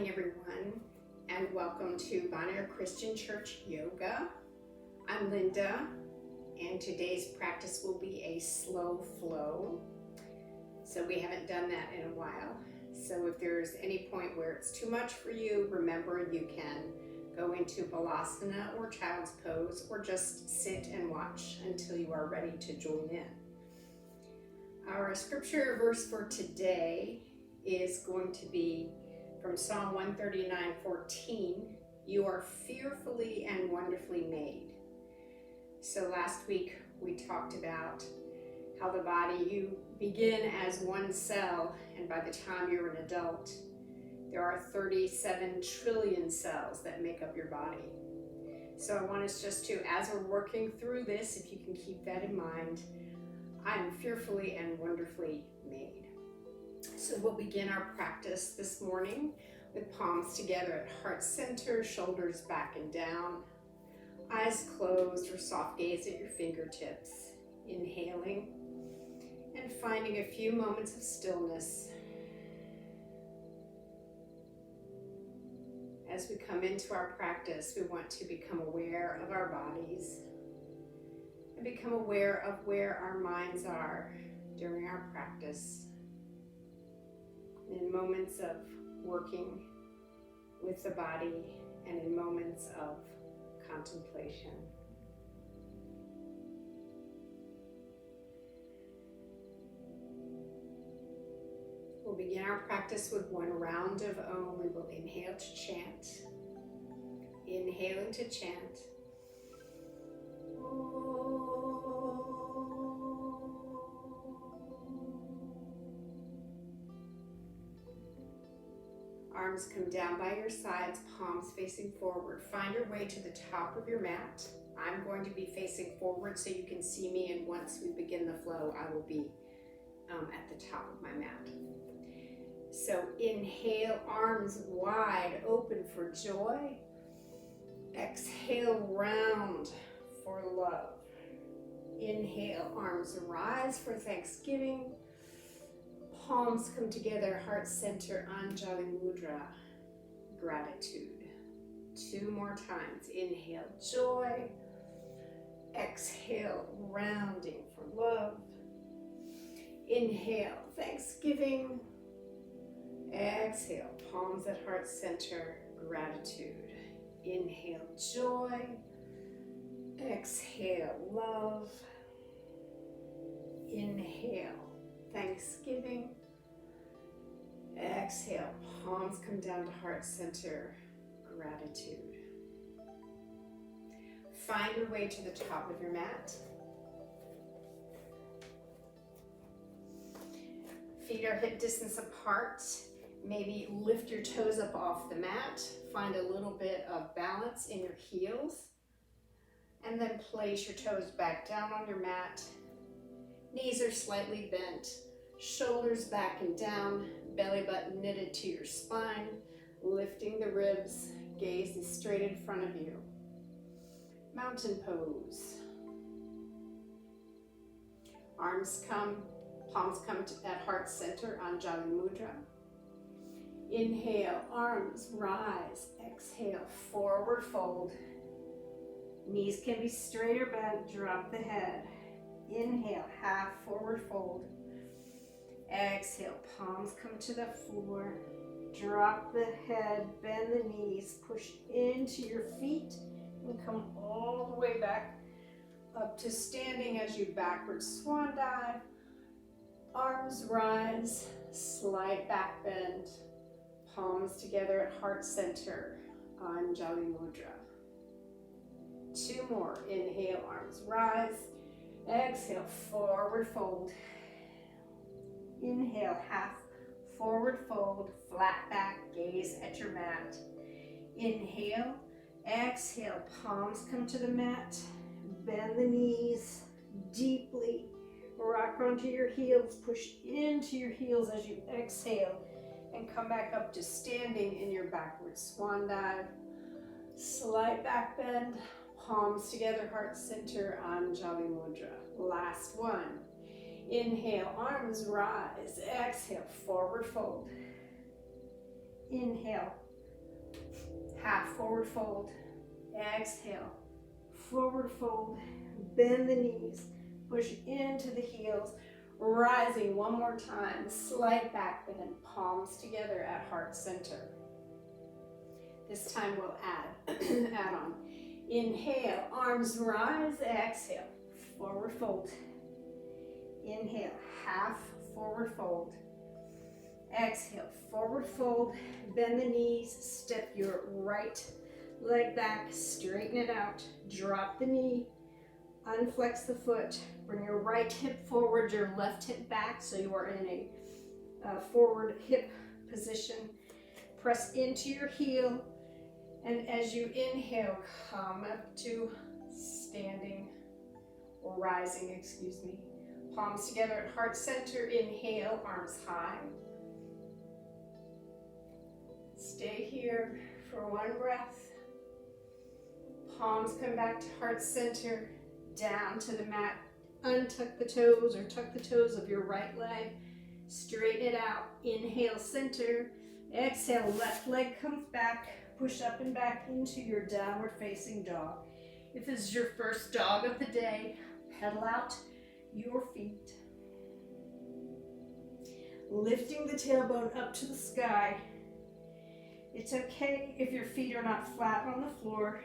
morning, everyone, and welcome to Bonner Christian Church Yoga. I'm Linda, and today's practice will be a slow flow. So we haven't done that in a while. So if there's any point where it's too much for you, remember you can go into Balasana or Child's Pose, or just sit and watch until you are ready to join in. Our scripture verse for today is going to be from Psalm 139:14. You are fearfully and wonderfully made. So last week we talked about how the body, you begin as one cell, and by the time you're an adult, there are 37 trillion cells that make up your body. So I want us just to, as we're working through this, if you can keep that in mind, I am fearfully and wonderfully made. So we'll begin our practice this morning with palms together at heart center, shoulders back and down, eyes closed or soft gaze at your fingertips, inhaling and finding a few moments of stillness. As we come into our practice, we want to become aware of our bodies and become aware of where our minds are during our practice. In moments of working with the body and in moments of contemplation. We'll begin our practice with one round of Om. We will inhale to chant. Inhaling to chant. Arms come down by your sides, palms facing forward. Find your way to the top of your mat. I'm going to be facing forward so you can see me, and once we begin the flow, I will be at the top of my mat. So inhale, arms wide open for joy. Exhale, round for love. Inhale, arms rise for thanksgiving. Palms come together, heart center, Anjali Mudra, gratitude. 2 more times. Inhale, joy. Exhale, rounding for love. Inhale, thanksgiving. Exhale, palms at heart center, gratitude. Inhale, joy. Exhale, love. Inhale, thanksgiving. Exhale, palms come down to heart center, gratitude. Find your way to the top of your mat. Feet are hip distance apart. Maybe lift your toes up off the mat. Find a little bit of balance in your heels. And then place your toes back down on your mat. Knees are slightly bent. Shoulders back and down. Belly button knitted to your spine. Lifting the ribs. Gaze is straight in front of you. Mountain pose. Arms come, palms come at heart center, Anjali Mudra. Inhale, arms rise. Exhale, forward fold. Knees can be straight or bent. Drop the head. Inhale, half forward fold. Exhale, palms come to the floor. Drop the head, bend the knees, push into your feet, and come all the way back up to standing as you backward swan dive. Arms rise, slight back bend. Palms together at heart center, Anjali Mudra. 2 more. Inhale, arms rise. Exhale, forward fold. Inhale, half forward fold, flat back, gaze at your mat. Inhale, exhale, palms come to the mat. Bend the knees deeply. Rock onto your heels, push into your heels as you exhale. And come back up to standing in your backward swan dive. Slight back bend, palms together, heart center, Anjali Mudra. Last one. Inhale, arms rise. Exhale, forward fold. Inhale, half forward fold. Exhale, forward fold. Bend the knees, push into the heels. Rising one more time, slide back, bend palms together at heart center. This time we'll add on. Inhale, arms rise, exhale, forward fold. Inhale, half forward fold. Exhale, forward fold, bend the knees, step your right leg back, straighten it out, drop the knee, unflex the foot, bring your right hip forward, your left hip back, so you are in a forward hip position. Press into your heel, and as you inhale, come up to standing, or rising, excuse me. Palms together at heart center, inhale, arms high. Stay here for one breath. Palms come back to heart center, down to the mat. Untuck the toes or tuck the toes of your right leg. Straighten it out. Inhale, center. Exhale, left leg comes back. Push up and back into your downward facing dog. If this is your first dog of the day, pedal out your feet. Lifting the tailbone up to the sky. It's okay if your feet are not flat on the floor.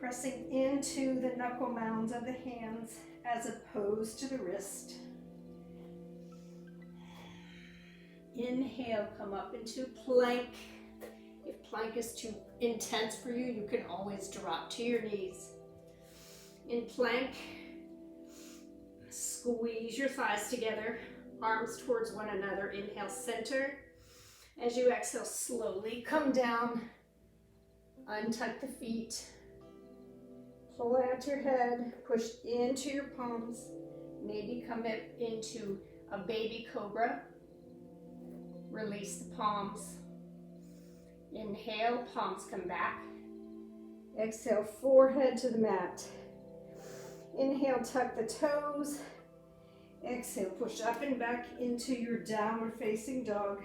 Pressing into the knuckle mounds of the hands as opposed to the wrist. Inhale, come up into plank. If plank is too intense for you, you can always drop to your knees. In plank, squeeze your thighs together, arms towards one another. Inhale, center. As you exhale, slowly come down. Untuck the feet. Plant your head, push into your palms. Maybe come into a baby cobra. Release the palms. Inhale, palms come back. Exhale, forehead to the mat. Inhale, tuck the toes. Exhale, push up and back into your downward facing dog.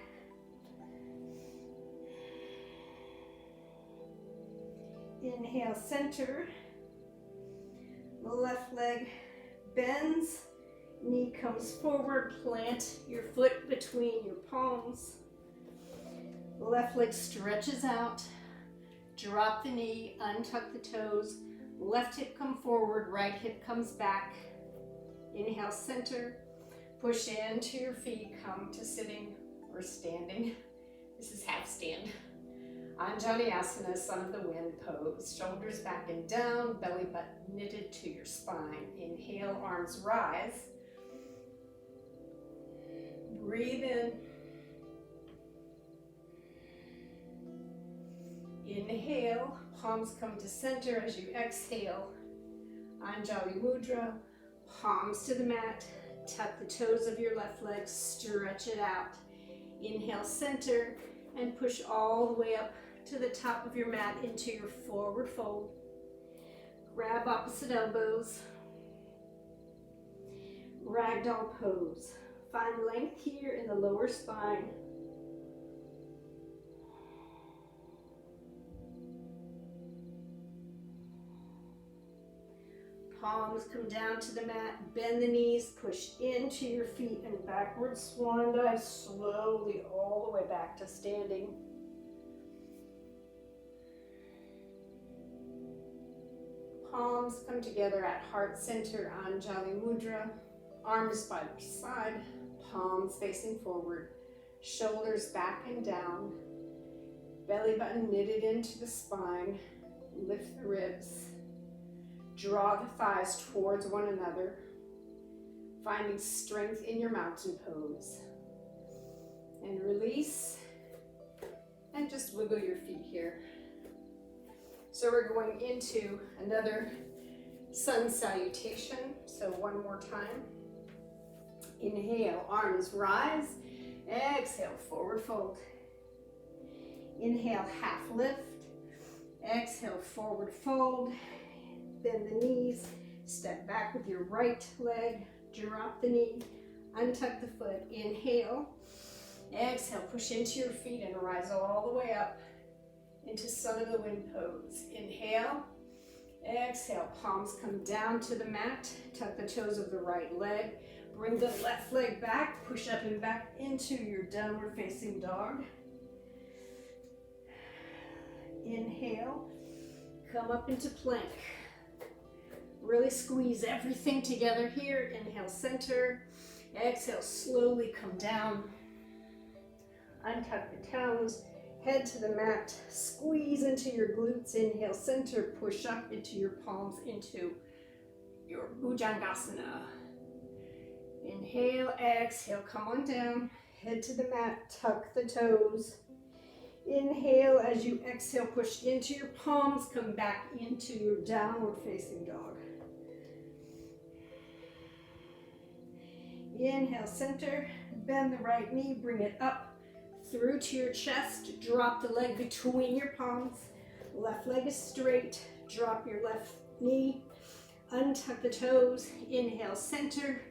Inhale, center. Left leg bends, knee comes forward, plant your foot between your palms. Left leg stretches out, drop the knee, untuck the toes, left hip come forward, right hip comes back. Inhale, center, push into your feet, come to sitting or standing. This is half stand. Anjali-asana, son of the wind pose. Shoulders back and down, belly button knitted to your spine. Inhale, arms rise. Breathe in. Inhale, palms come to center as you exhale. Anjali Mudra, palms to the mat. Tuck the toes of your left leg, stretch it out. Inhale, center, and push all the way up to the top of your mat into your forward fold. Grab opposite elbows. Ragdoll pose. Find length here in the lower spine. Palms come down to the mat, bend the knees, push into your feet and backward swan dive slowly all the way back to standing. Palms come together at heart center, Anjali Mudra. Arms by your side, palms facing forward, shoulders back and down, belly button knitted into the spine. Lift the ribs. Draw the thighs towards one another, finding strength in your mountain pose. And release, and just wiggle your feet here. So we're going into another sun salutation. So one more time. Inhale, arms rise. Exhale, forward fold. Inhale, half lift. Exhale, forward fold. Bend the knees. Step back with your right leg. Drop the knee. Untuck the foot. Inhale. Exhale, push into your feet and rise all the way up into Son of the Wind pose. Inhale, exhale, palms come down to the mat, tuck the toes of the right leg, bring the left leg back, push up and back into your downward facing dog. Inhale, come up into plank. Really squeeze everything together here. Inhale, center. Exhale, slowly come down. Untuck the toes, head to the mat, squeeze into your glutes. Inhale, center, push up into your palms into your Bhujangasana. Inhale, exhale, come on down, head to the mat, tuck the toes. Inhale, as you exhale, push into your palms, come back into your downward facing dog. Inhale, center, bend the right knee, bring it up through to your chest, drop the leg between your palms, left leg is straight, drop your left knee, untuck the toes, inhale, center,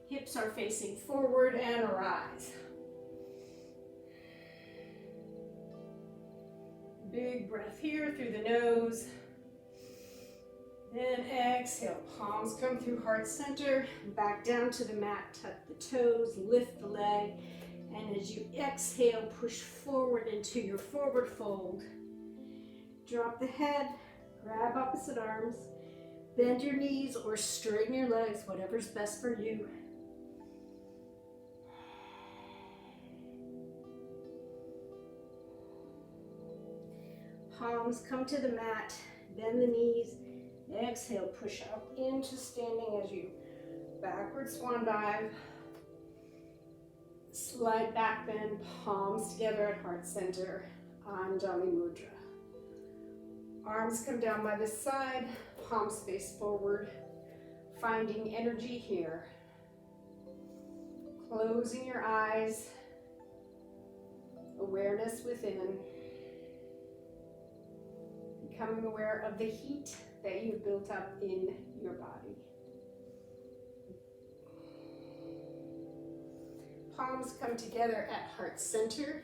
hips are facing forward and rise. Big breath here through the nose. Then exhale, palms come through heart center, back down to the mat, tuck the toes, lift the leg, and as you exhale, push forward into your forward fold. Drop the head, grab opposite arms, bend your knees or straighten your legs, whatever's best for you. Palms come to the mat, bend the knees, exhale, push up into standing as you backward swan dive. Slide back bend, palms together at heart center, Anjali Mudra. Arms come down by the side, palms face forward, finding energy here. Closing your eyes, awareness within. Becoming aware of the heat that you've built up in your body. Palms come together at heart center.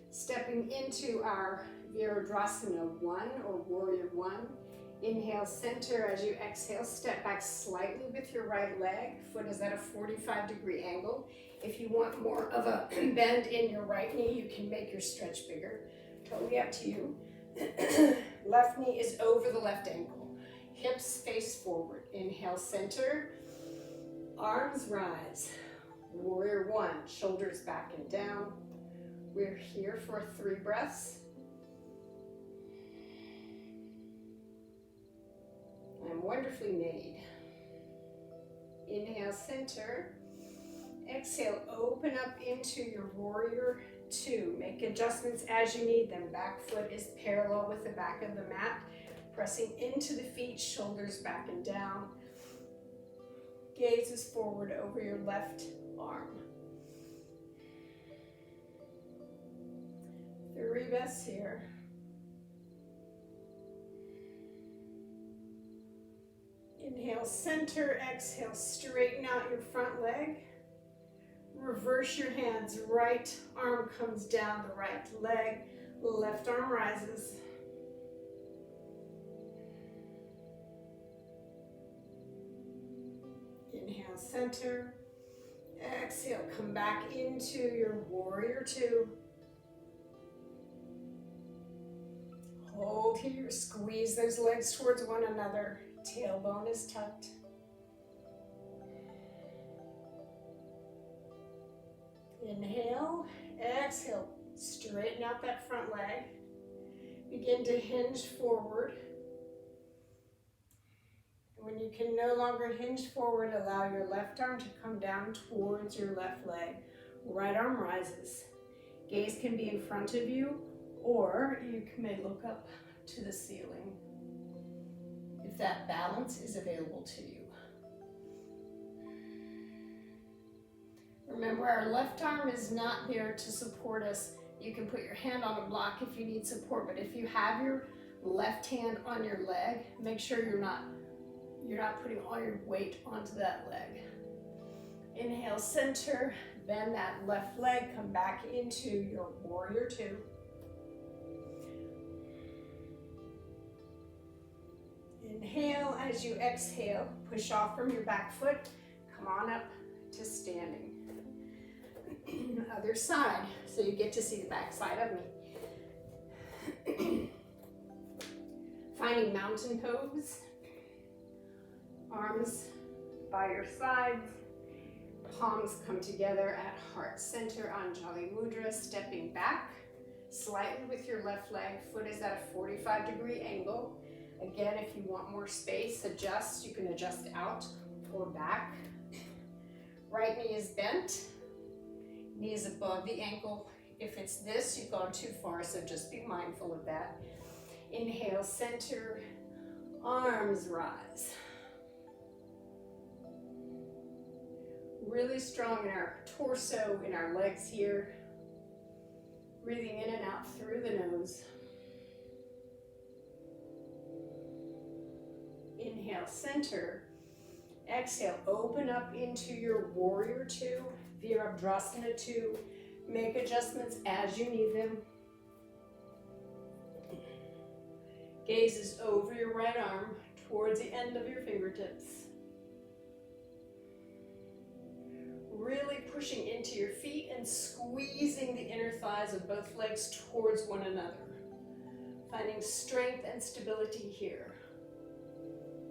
Stepping into our Virabhadrasana 1 or Warrior 1. Inhale, center. As you exhale, step back slightly with your right leg. Foot is at a 45-degree angle. If you want more of a bend in your right knee, you can make your stretch bigger. Totally up to you. Left knee is over the left ankle. Hips face forward. Inhale, center. Arms rise. Warrior 1. Shoulders back and down. We're here for 3 breaths. I'm wonderfully made. Inhale, center. Exhale, open up into your Warrior 2. Make adjustments as you need them. Back foot is parallel with the back of the mat. Pressing into the feet, shoulders back and down. Gaze is forward over your left arm. 3 breaths here. Inhale, center. Exhale, straighten out your front leg. Reverse your hands. Right arm comes down the right leg. Left arm rises. Inhale, center. Exhale, come back into your Warrior 2. Hold here. Squeeze those legs towards one another. Tailbone is tucked. Inhale, exhale, straighten out that front leg. Begin to hinge forward. When you can no longer hinge forward, allow your left arm to come down towards your left leg. Right arm rises. Gaze can be in front of you, or you may look up to the ceiling if that balance is available to you. Remember, our left arm is not there to support us. You can put your hand on a block if you need support, but if you have your left hand on your leg, make sure you're not putting all your weight onto that leg. Inhale, center, Bend that left leg, come back into your warrior two. Inhale as you exhale, push off from your back foot, come on up to standing. Other side, so you get to see the back side of me. Finding mountain pose, arms by your sides, palms come together at heart center on Jali Mudra, stepping back slightly with your left leg, foot is at a 45-degree angle. Again, if you want more space, adjust. You can adjust out or back. Right knee is bent, knee is above the ankle. If it's this, you've gone too far, so just be mindful of that. Inhale, center, arms rise. Really strong in our torso, in our legs here. Breathing in and out through the nose. Inhale, center. Exhale, open up into your warrior two, Virabhadrasana two. Make adjustments as you need them. Gaze is over your right arm towards the end of your fingertips. Really pushing into your feet and squeezing the inner thighs of both legs towards one another. Finding strength and stability here.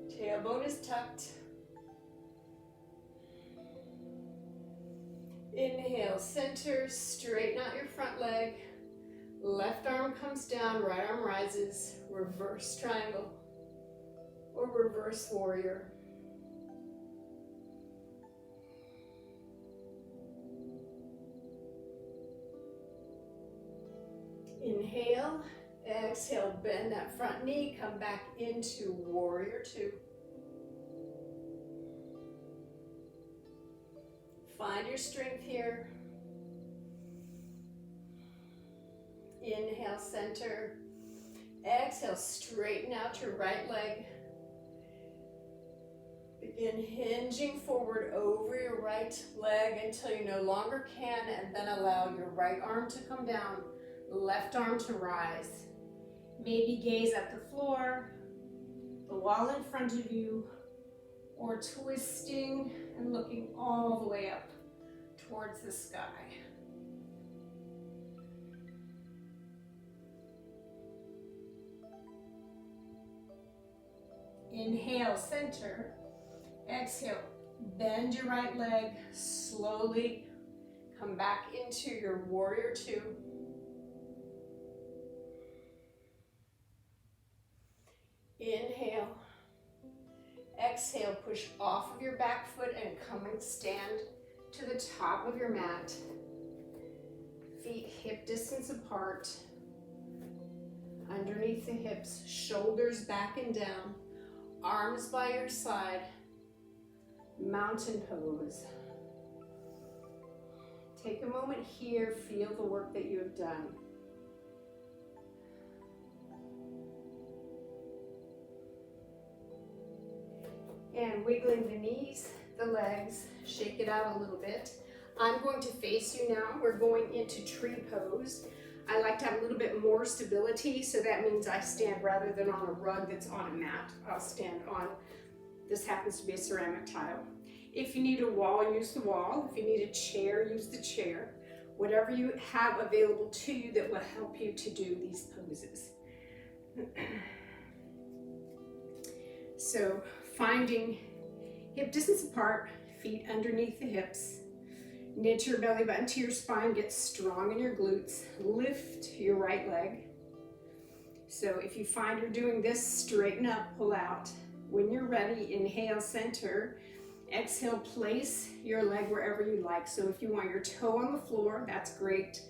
Tailbone is tucked. Inhale, center, straighten out your front leg. Left arm comes down, right arm rises. Reverse triangle or reverse warrior. Inhale, exhale, bend that front knee, come back into warrior two. Find your strength here. Inhale, center. Exhale, straighten out your right leg. Begin hinging forward over your right leg until you no longer can, and then allow your right arm to come down, left arm to rise. Maybe gaze at the floor, the wall in front of you, or twisting and looking all the way up towards the sky. Inhale, center. Exhale, bend your right leg slowly. Come back into your warrior two. Inhale. Exhale, push off of your back foot and come and stand to the top of your mat. Feet hip distance apart. Underneath the hips, shoulders back and down. Arms by your side. Mountain pose. Take a moment here, feel the work that you have done. And wiggling the knees, the legs, shake it out a little bit. I'm going to face you now. We're going into tree pose. I like to have a little bit more stability, so that means I stand rather than on a rug that's on a mat. I'll stand on, this happens to be a ceramic tile. If you need a wall, use the wall. If you need a chair, use the chair. Whatever you have available to you that will help you to do these poses. So finding hip distance apart, feet underneath the hips. Knit your belly button to your spine, get strong in your glutes. Lift your right leg. So if you find you're doing this, straighten up, pull out. When you're ready, inhale, center. Exhale, place your leg wherever you like. So if you want your toe on the floor, that's great.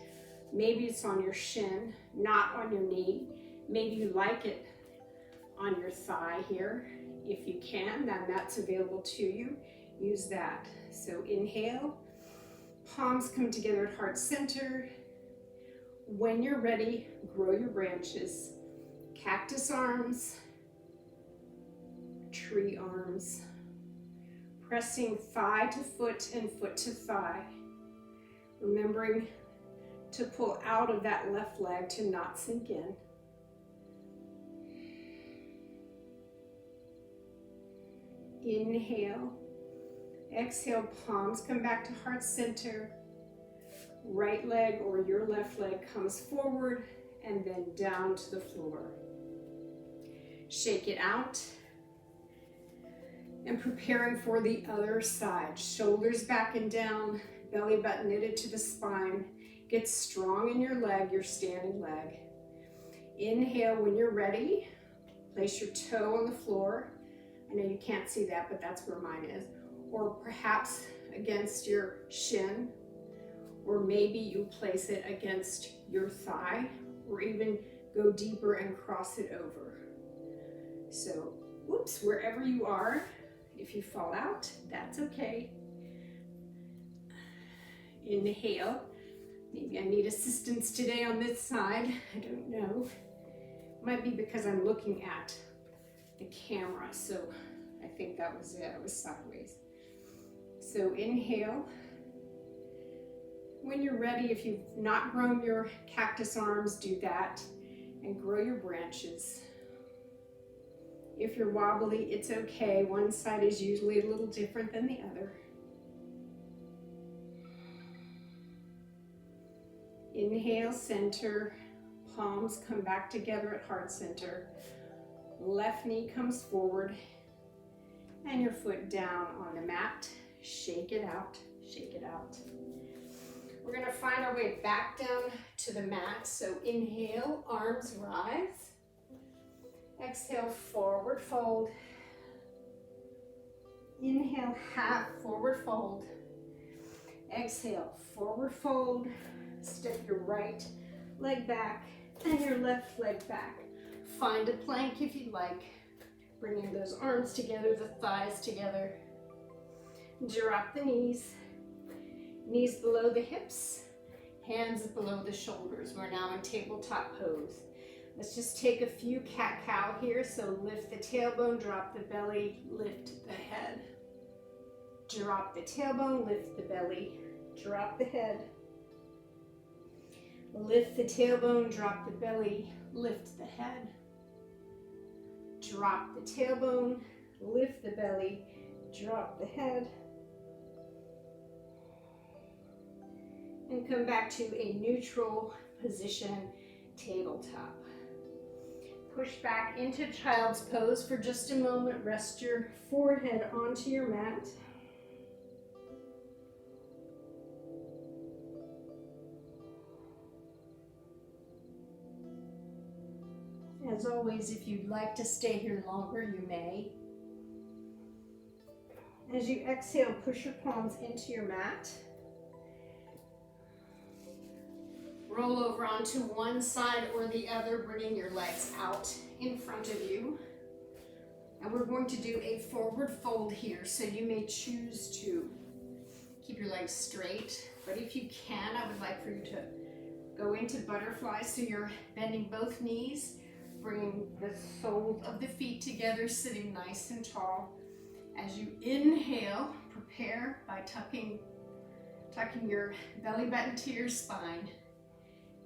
Maybe it's on your shin, not on your knee. Maybe you like it on your thigh here. If you can, then that's available to you. Use that. So inhale, palms come together at heart center. When you're ready, grow your branches. Cactus arms, tree arms. Pressing thigh to foot and foot to thigh. Remembering to pull out of that left leg to not sink in. Inhale. Exhale, palms come back to heart center. Right leg or your left leg comes forward and then down to the floor. Shake it out. And preparing for the other side. Shoulders back and down, belly button knitted to the spine. Get strong in your leg, your standing leg. Inhale when you're ready. Place your toe on the floor. I know you can't see that, but that's where mine is. Or perhaps against your shin. Or maybe you place it against your thigh, or even go deeper and cross it over. So, whoops, wherever you are. If you fall out, that's okay. Inhale. Maybe I need assistance today on this side. I don't know. Might be because I'm looking at the camera, so I think that was it. I was sideways. So inhale. When you're ready, if you've not grown your cactus arms, do that and grow your branches. If you're wobbly, it's okay. One side is usually a little different than the other. Inhale, center. Palms come back together at heart center. Left knee comes forward. And your foot down on the mat. Shake it out, shake it out. We're gonna find our way back down to the mat. So inhale, arms rise. Exhale, forward fold. Inhale, half forward fold. Exhale, forward fold. Step your right leg back and your left leg back. Find a plank if you like. Bringing those arms together, the thighs together. Drop the knees. Knees below the hips. Hands below the shoulders. We're now in tabletop pose. Let's just take a few cat-cow here. So lift the tailbone, drop the belly, lift the head. Drop the tailbone, lift the belly, drop the head. Lift the tailbone, drop the belly, lift the head. Drop the tailbone, lift the belly, drop the head. And come back to a neutral position, tabletop. Push back into child's pose for just a moment. Rest your forehead onto your mat. As always, if you'd like to stay here longer, you may. As you exhale, push your palms into your mat. Roll over onto one side or the other, bringing your legs out in front of you. And we're going to do a forward fold here, so you may choose to keep your legs straight. But if you can, I would like for you to go into butterfly, so you're bending both knees, bringing the soles of the feet together, sitting nice and tall. As you inhale, prepare by tucking your belly button to your spine.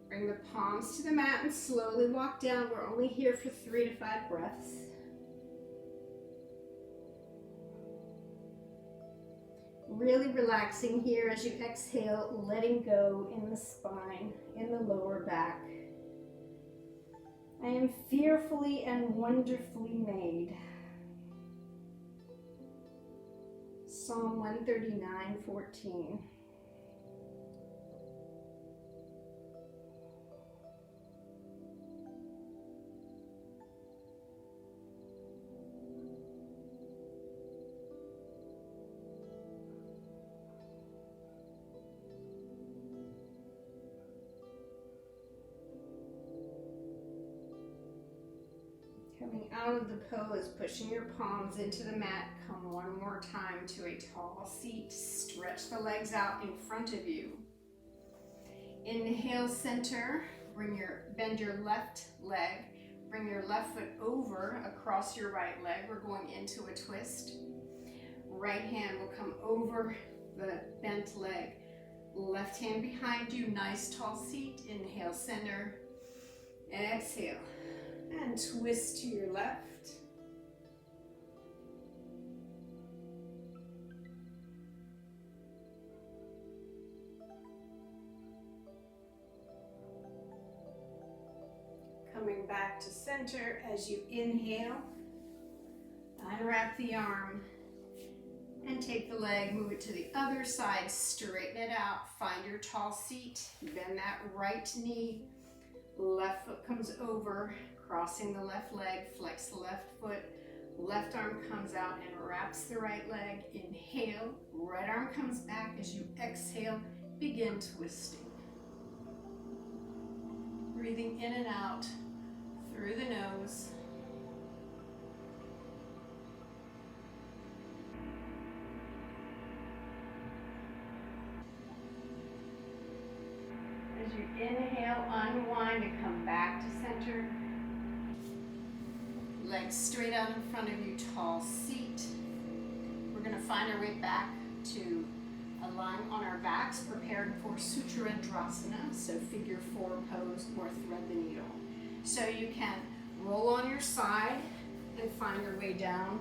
Bring the palms to the mat and slowly walk down. We're only here for 3 to 5 breaths. Really relaxing here as you exhale, letting go in the spine, in the lower back. I am fearfully and wonderfully made. Psalm 139:14. Coming out of the pose, pushing your palms into the mat. Come one more time to a tall seat. Stretch the legs out in front of you. Inhale, center. Bend your left leg. Bring your left foot over across your right leg. We're going into a twist. Right hand will come over the bent leg. Left hand behind you, nice tall seat. Inhale, center. Exhale. And twist to your left. Coming back to center as you inhale. Unwrap the arm and take the leg, move it to the other side, straighten it out, find your tall seat, bend that right knee, left foot comes over, crossing the left leg, flex the left foot, left arm comes out and wraps the right leg, inhale, right arm comes back as you exhale, begin twisting. Breathing in and out through the nose. As you inhale, unwind and come back to center. Legs straight out in front of you, tall seat. We're going to find our way back to a lying on our backs, prepared for Sutradrasana, so figure 4 pose or thread the needle. So you can roll on your side and find your way down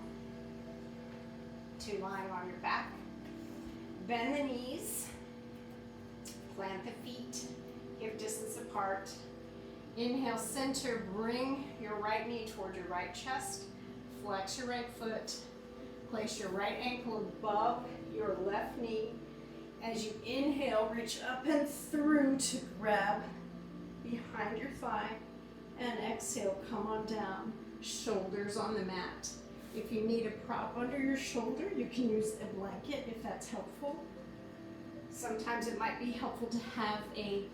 to lying on your back. Bend the knees, plant the feet, hip distance apart. Inhale, center, bring your right knee toward your right chest, flex your right foot, place your right ankle above your left knee. As you inhale, reach up and through to grab behind your thigh, and exhale, come on down, shoulders on the mat. If you need a prop under your shoulder, you can use a blanket if that's helpful. Sometimes it might be helpful to have a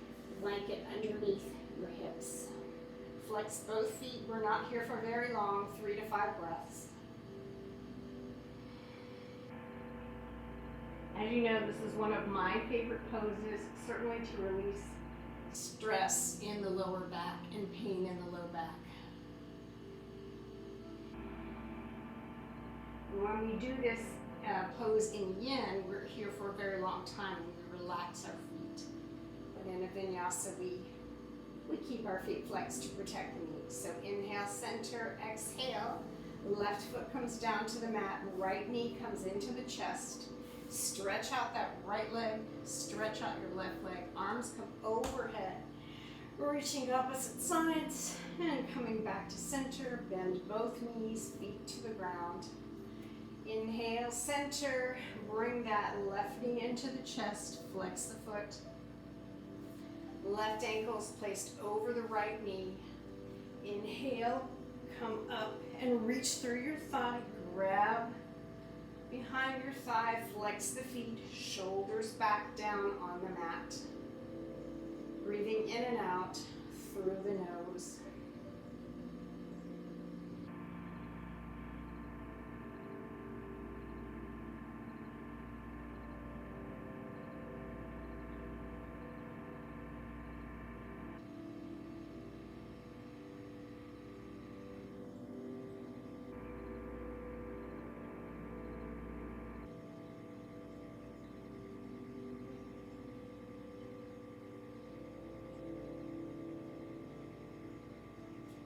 blanket underneath your hips. Flex both feet. We're not here for very long, 3 to 5 breaths. As you know, this is one of my favorite poses, certainly to release stress in the lower back and pain in the low back. When we do this pose in yin, we're here for a very long time and we relax our feet. But in a vinyasa, we keep our feet flexed to protect the knees. So inhale, center, exhale. Left foot comes down to the mat, right knee comes into the chest. Stretch out that right leg, stretch out your left leg. Arms come overhead, reaching opposite sides and coming back to center. Bend both knees, feet to the ground. Inhale, center, bring that left knee into the chest, flex the foot. Left ankle is placed over the right knee. Inhale, come up and reach through your thigh, grab behind your thigh, flex the feet, shoulders back down on the mat. Breathing in and out through the nose.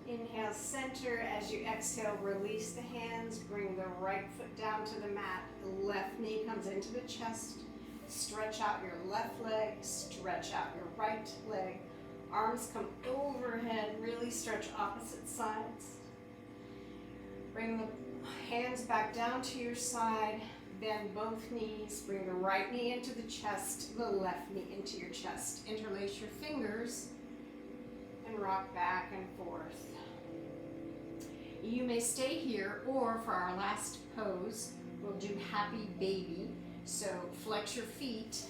Inhale, center. As you exhale, release the hands. Bring the right foot down to the mat. The left knee comes into the chest. Stretch out your left leg. Stretch out your right leg. Arms come overhead. Really stretch opposite sides. Bring the hands back down to your side. Bend both knees. Bring the right knee into the chest. The left knee into your chest. Interlace your fingers and rock back and forth. You may stay here, or for our last pose, we'll do happy baby. So flex your feet,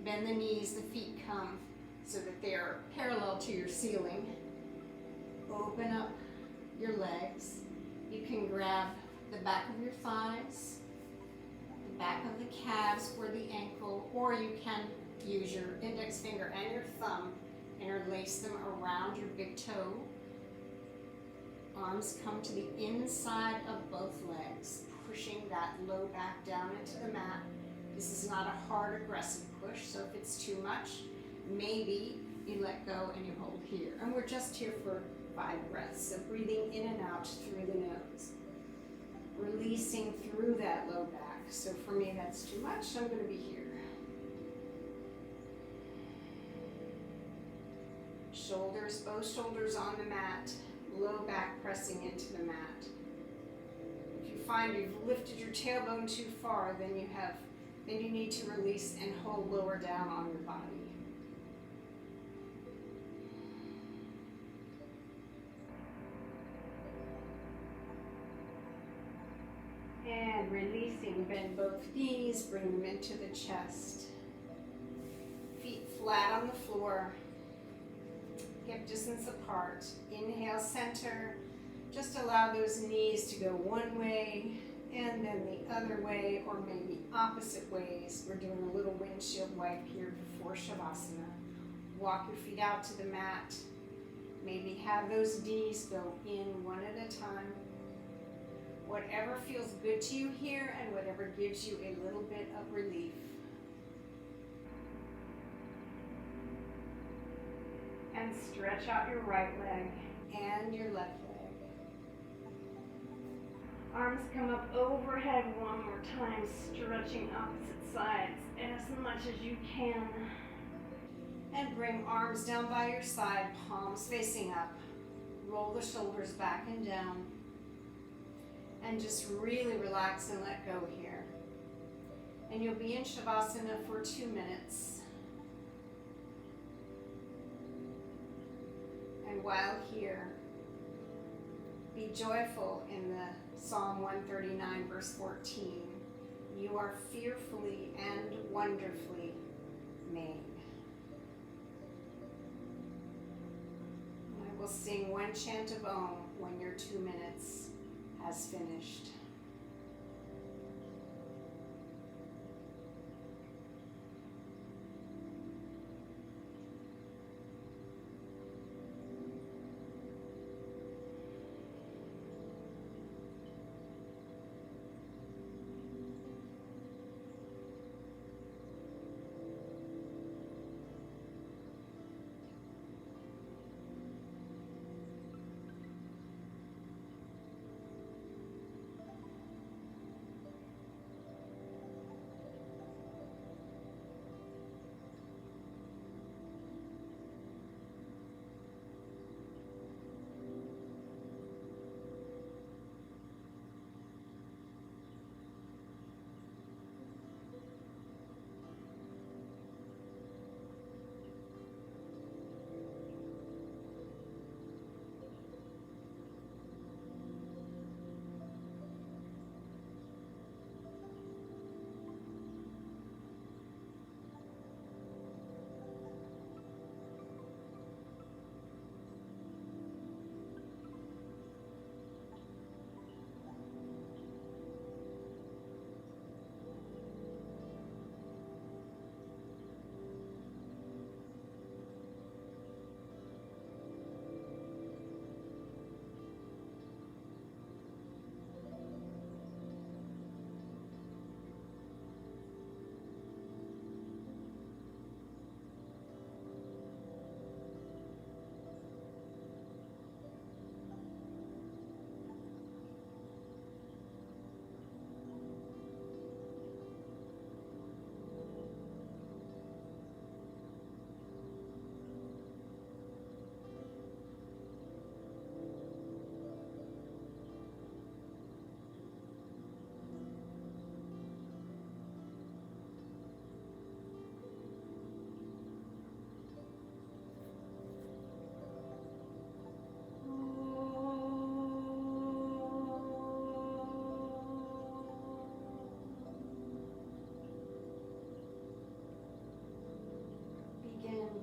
bend the knees, the feet come so that they're parallel to your ceiling. Open up your legs. You can grab the back of your thighs, the back of the calves or the ankle, or you can use your index finger and your thumb, interlace them around your big toe. Arms come to the inside of both legs, pushing that low back down into the mat. This is not a hard, aggressive push, so if it's too much, maybe you let go and you hold here. And we're just here for 5 breaths, so breathing in and out through the nose. Releasing through that low back. So for me, that's too much, so I'm going to be here. Shoulders, both shoulders on the mat, low back pressing into the mat. If you find you've lifted your tailbone too far, then you need to release and hold lower down on your body. And releasing, bend both knees, bring them into the chest. Feet flat on the floor. Hip distance apart. Inhale, center. Just allow those knees to go one way and then the other way, or maybe opposite ways. We're doing a little windshield wipe here before Shavasana. Walk your feet out to the mat. Maybe have those knees go in one at a time. Whatever feels good to you here and whatever gives you a little bit of relief. And stretch out your right leg and your left leg. Arms come up overhead one more time, stretching opposite sides as much as you can. And bring arms down by your side, palms facing up. Roll the shoulders back and down. And just really relax and let go here. And you'll be in Shavasana for 2 minutes. And while here, be joyful in the Psalm 139, verse 14. You are fearfully and wonderfully made. And I will sing one chant of Om when your 2 minutes has finished.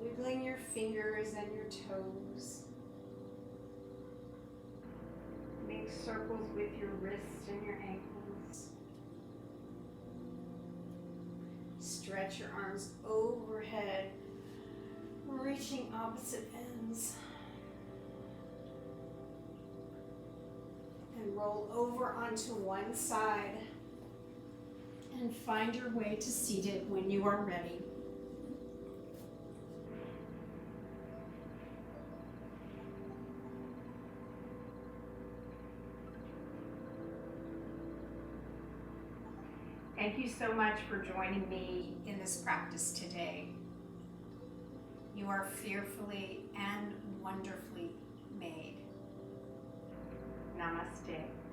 Wiggling your fingers and your toes. Make circles with your wrists and your ankles. Stretch your arms overhead, reaching opposite ends. And roll over onto one side And find your way to seated when you are ready. Thank you so much for joining me in this practice today. You are fearfully and wonderfully made. Namaste.